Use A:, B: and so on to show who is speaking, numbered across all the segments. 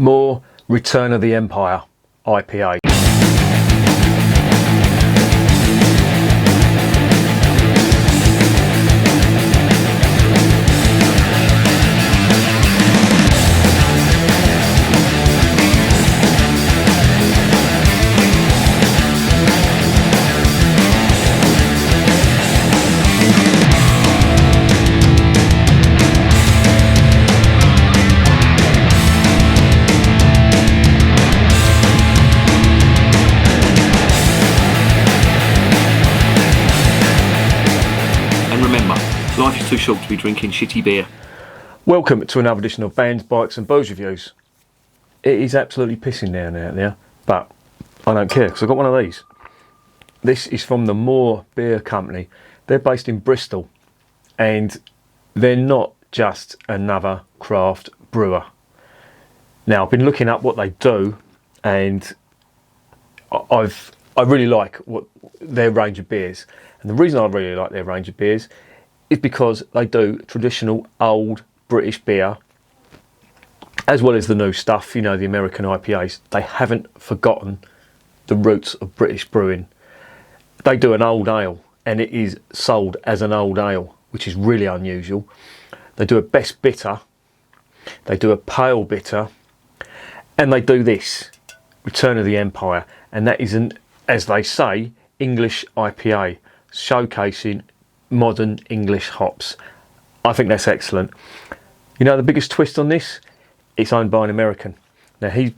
A: Moor, Return of the Empire, IPA.
B: Life is too short to be drinking shitty beer.
A: Welcome to another edition of Bands, Bikes and Booze Reviews. It is absolutely pissing down out there, but I don't care because I've got one of these. This is from the Moor Beer Company. They're based in Bristol and they're not just another craft brewer. Now, I've been looking up what they do and I really like their range of beers. And the reason I really like their range of beers is because they do traditional old British beer as well as the new stuff, you know, the American IPAs. They haven't forgotten the roots of British brewing. They do an old ale and it is sold as an old ale, which is really unusual. They do a best bitter, they do a pale bitter, and they do this, Return of the Empire, and that is an, as they say, English IPA, showcasing modern English hops. I think that's excellent. You know the biggest twist on this? It's owned by an American. Now he's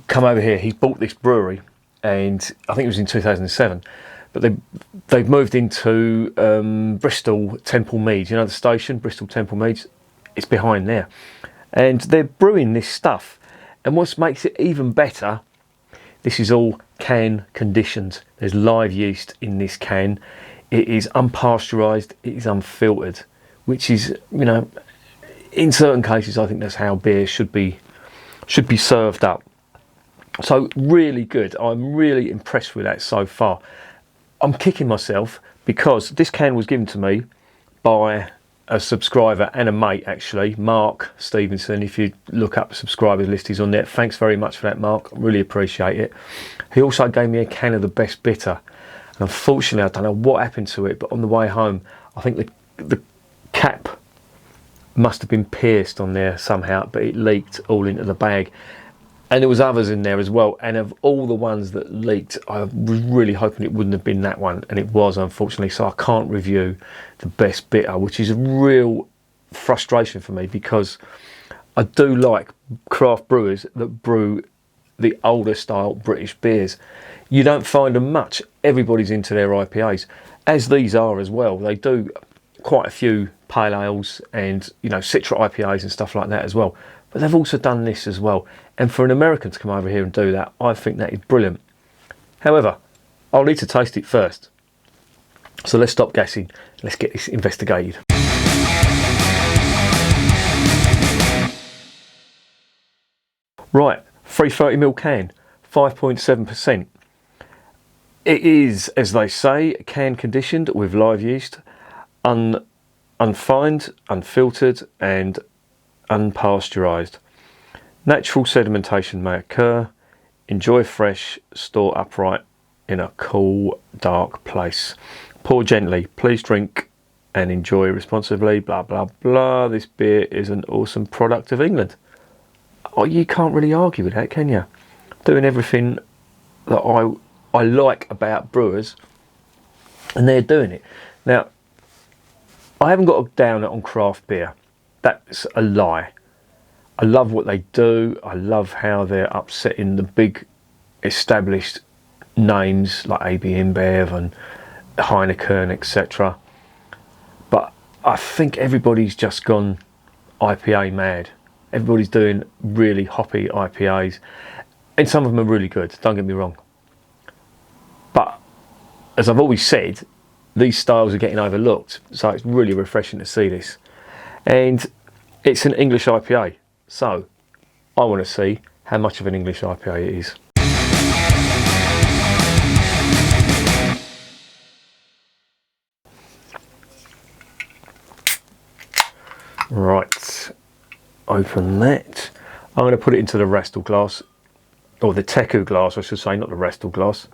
A: come over here, he's bought this brewery and I think it was in 2007, but they've moved into Bristol Temple Meads. You know the station, Bristol Temple Meads? It's behind there. And they're brewing this stuff. And what makes it even better, this is all can conditioned. There's live yeast in this can. It is unpasteurised, it is unfiltered, which is, you know, in certain cases I think that's how beer should be served up. So really good. I'm really impressed with that so far. I'm kicking myself because this can was given to me by a subscriber and a mate actually, Mark Stevenson. If you look up the subscribers list, he's on there. Thanks very much for that, Mark. I really appreciate it. He also gave me a can of the best bitter. And unfortunately, I don't know what happened to it, but on the way home, I think the cap must have been pierced on there somehow, but it leaked all into the bag. And there was others in there as well. And of all the ones that leaked, I was really hoping it wouldn't have been that one. And it was, unfortunately. So I can't review the best bitter, which is a real frustration for me because I do like craft brewers that brew the older style British beers. You don't find them much. Everybody's into their IPAs, as these are as well. They do quite a few pale ales and, you know, Citra IPAs and stuff like that as well. But they've also done this as well. And for an American to come over here and do that, I think that is brilliant. However, I'll need to taste it first. So let's stop gassing. Let's get this investigated. Right, 330ml can, 5.7%. It is, as they say, can conditioned with live yeast, unfined, unfiltered and unpasteurised. Natural sedimentation may occur. Enjoy fresh, store upright in a cool, dark place. Pour gently. Please drink and enjoy responsibly. Blah, blah, blah. This beer is an awesome product of England. Oh, you can't really argue with that, can you? Doing everything that I like about brewers, and they're doing it. Now, I haven't got a downer on craft beer. That's a lie. I love what they do. I love how they're upsetting the big established names like AB InBev and Heineken, etc. But I think everybody's just gone IPA mad. Everybody's doing really hoppy IPAs, and some of them are really good, don't get me wrong. But as I've always said, these styles are getting overlooked, so it's really refreshing to see this. And it's an English IPA, so I want to see how much of an English IPA it is. Right, open that. I'm going to put it into the Restal glass, or the Teku glass I should say, not the Restal glass.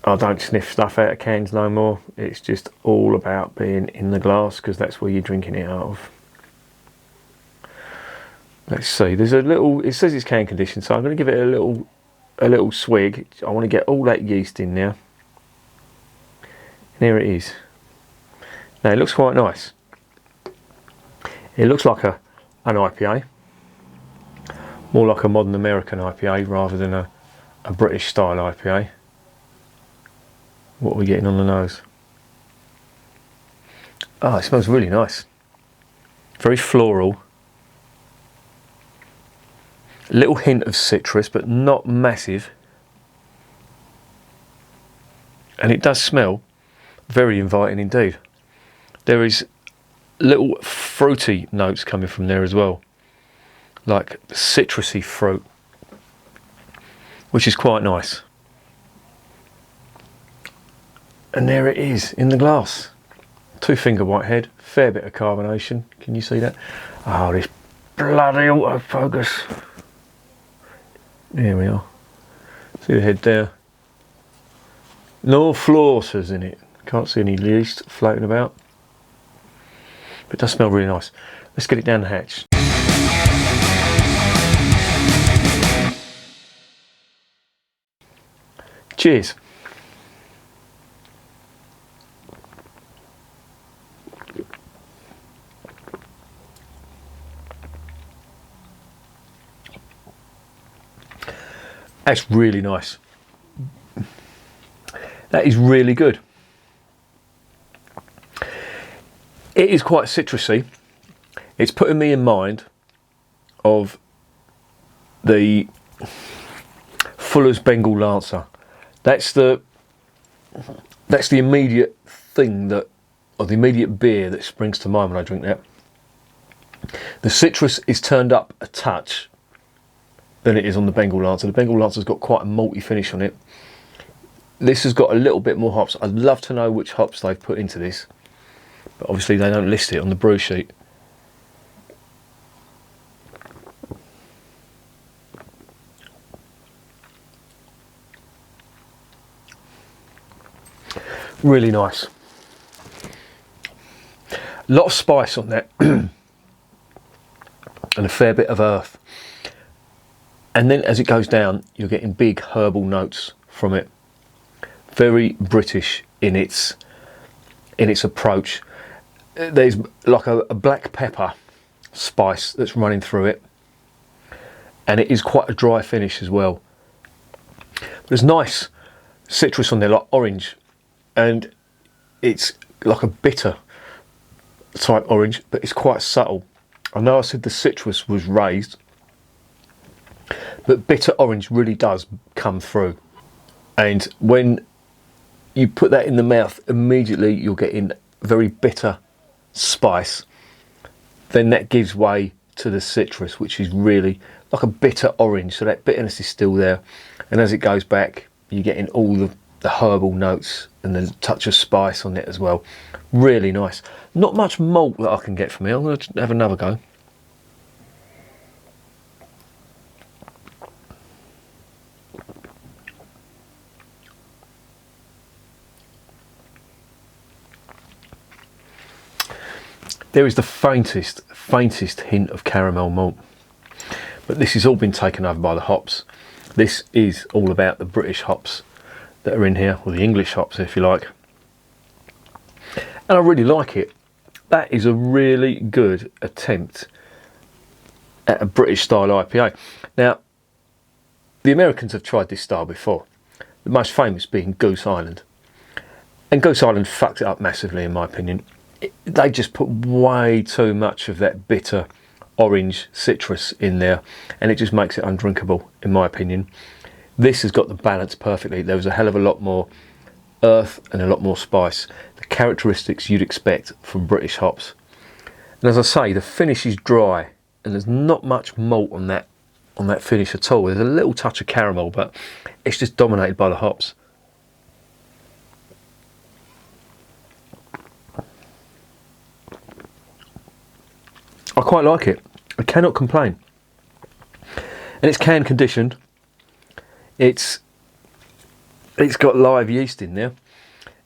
A: I don't sniff stuff out of cans no more. It's just all about being in the glass, because that's where you're drinking it out of. Let's see, there's a little, it says it's can conditioned, so I'm going to give it a little swig. I want to get all that yeast in now. And here it is. Now it looks quite nice. It looks like an IPA, more like a modern American IPA rather than a British style IPA. What are we getting on the nose? Oh, it smells really nice. Very floral. A little hint of citrus, but not massive. And it does smell very inviting indeed. There is little fruity notes coming from there as well, like citrusy fruit, which is quite nice. And there it is in the glass. 2-finger whitehead, fair bit of carbonation. Can you see that? Oh, this bloody autofocus. Here we are. See the head there? No floaters in it. Can't see any yeast floating about. But it does smell really nice. Let's get it down the hatch. Cheers. That's really nice. That is really good. It is quite citrusy. It's putting me in mind of the Fuller's Bengal Lancer. That's the immediate thing that, or the immediate beer that springs to mind when I drink that. The citrus is turned up a touch than it is on the Bengal Lancer. The Bengal Lancer's got quite a malty finish on it. This has got a little bit more hops. I'd love to know which hops they've put into this, but obviously they don't list it on the brew sheet. Really nice. A lot of spice on that and a fair bit of earth. And then as it goes down, you're getting big herbal notes from it. Very British in its approach. There's like a black pepper spice that's running through it, and it is quite a dry finish as well. There's nice citrus on there, like orange, and it's like a bitter type orange, but it's quite subtle. I know I said the citrus was raised, but bitter orange really does come through. And when you put that in the mouth, immediately you're getting very bitter spice. Then that gives way to the citrus, which is really like a bitter orange. So that bitterness is still there. And as it goes back, you're getting all the herbal notes and the touch of spice on it as well. Really nice. Not much malt that I can get from here. I'm going to have another go. There is the faintest hint of caramel malt, but this has all been taken over by the hops. This is all about the British hops that are in here, or the English hops if you like, and I really like it. That is a really good attempt at a British style IPA. Now, the Americans have tried this style before, the most famous being Goose Island, and Goose Island fucked it up massively in my opinion. They just put way too much of that bitter orange citrus in there, and it just makes it undrinkable in my opinion. This has got the balance perfectly. There was a hell of a lot more earth and a lot more spice, the characteristics you'd expect from British hops. And as I say, the finish is dry and there's not much malt on that finish at all. There's a little touch of caramel, but it's just dominated by the hops. I quite like it. I cannot complain. And it's can conditioned. It's got live yeast in there,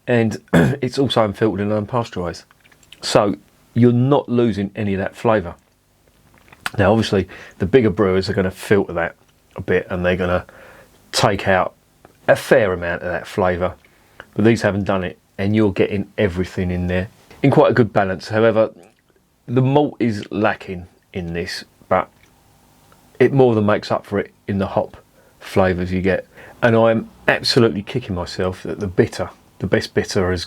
A: and it's also unfiltered and unpasteurised. So you're not losing any of that flavour. Now obviously the bigger brewers are going to filter that a bit, and they're going to take out a fair amount of that flavour, but these haven't done it, and you're getting everything in there in quite a good balance. However, the malt is lacking in this, but it more than makes up for it in the hop flavours you get. And I'm absolutely kicking myself that the best bitter has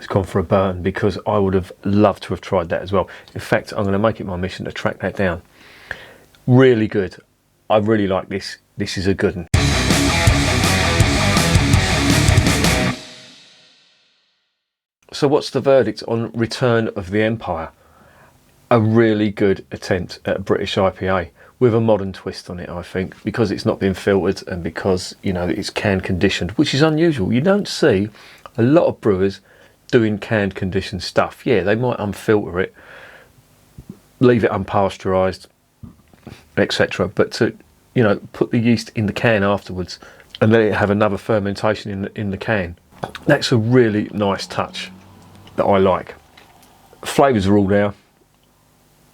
A: gone for a burn, because I would have loved to have tried that as well. In fact, I'm going to make it my mission to track that down. Really good. I really like this. This is a good one. So what's the verdict on Return of the Empire? A really good attempt at a British IPA with a modern twist on it, I think, because it's not been filtered and because, you know, it's can conditioned, which is unusual. You don't see a lot of brewers doing canned conditioned stuff. Yeah, they might unfilter it, leave it unpasteurised, etc. But to, you know, put the yeast in the can afterwards and let it have another fermentation in the can, that's a really nice touch that I like. Flavours are all there.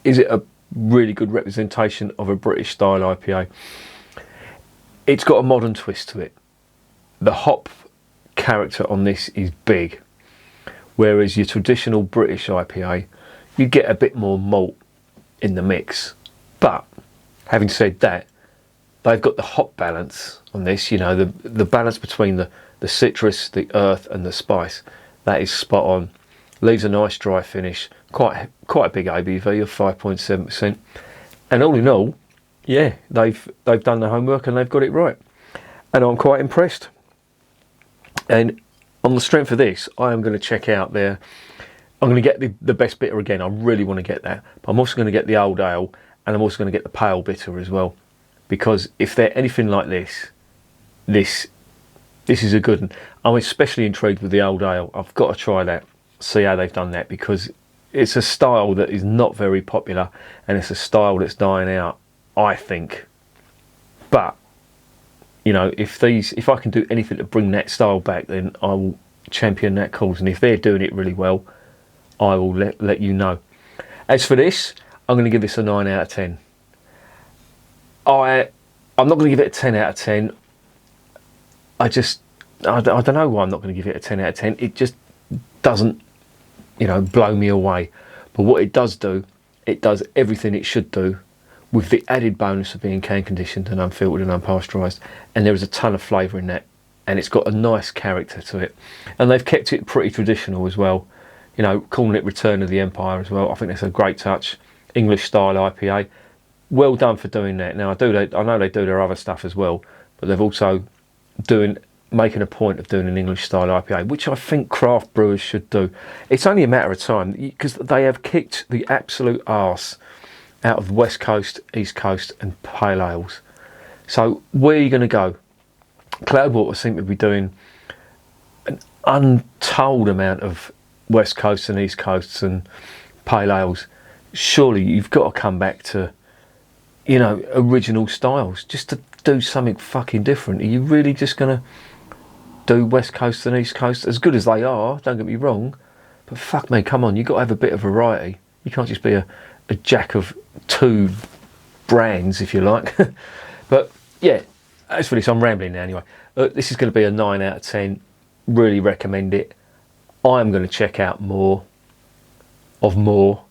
A: Is it a really good representation of a British style IPA? It's got a modern twist to it. The hop character on this is big, whereas your traditional British IPA, you get a bit more malt in the mix. But having said that, they've got the hop balance on this, you know, the balance between the citrus, the earth and the spice. That is spot on. Leaves a nice dry finish, quite a big ABV of 5.7%. And all in all, yeah, they've done the homework and they've got it right. And I'm quite impressed. And on the strength of this, I am going to check out I'm going to get the best bitter again. I really want to get that. But I'm also going to get the old ale, and I'm also going to get the pale bitter as well. Because if they're anything like this is a good one. I'm especially intrigued with the old ale. I've got to try that, see how they've done that, because it's a style that is not very popular, and it's a style that's dying out, I think. But you know, if I can do anything to bring that style back, then I will champion that cause. And if they're doing it really well, I will let you know. As for this, I'm going to give this a 9 out of 10. I'm not going to give it a 10 out of 10. I don't know why I'm not going to give it a 10 out of 10. It just doesn't, you know, blow me away. But what it does do, it does everything it should do, with the added bonus of being can conditioned and unfiltered and unpasteurised. And there is a ton of flavour in that, and it's got a nice character to it. And they've kept it pretty traditional as well, you know, calling it Return of the Empire as well. I think that's a great touch. English style IPA, well done for doing that. Now I know they do their other stuff as well, but they've also making a point of doing an English style IPA, which I think craft brewers should do. It's only a matter of time, because they have kicked the absolute arse out of West Coast, East Coast and pale ales. So where are you going to go? Cloudwater seem to be doing an untold amount of West Coast and East Coasts and pale ales. Surely you've got to come back to, you know, original styles, just to do something fucking different. Are you really just going to do West Coast and East Coast, as good as they are, don't get me wrong, but fuck me, come on, you've got to have a bit of variety. You can't just be a jack of two brands, if you like. But yeah, as for this, I'm rambling now anyway. This is going to be a 9 out of 10. Really recommend it. I'm going to check out more of Moor.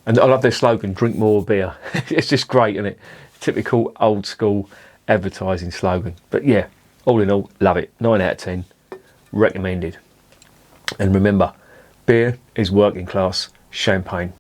A: And I love their slogan, drink more beer. It's just great, isn't it? Typical old school advertising slogan. But yeah, all in all, love it. 9 out of 10. Recommended. And remember, beer is working class champagne.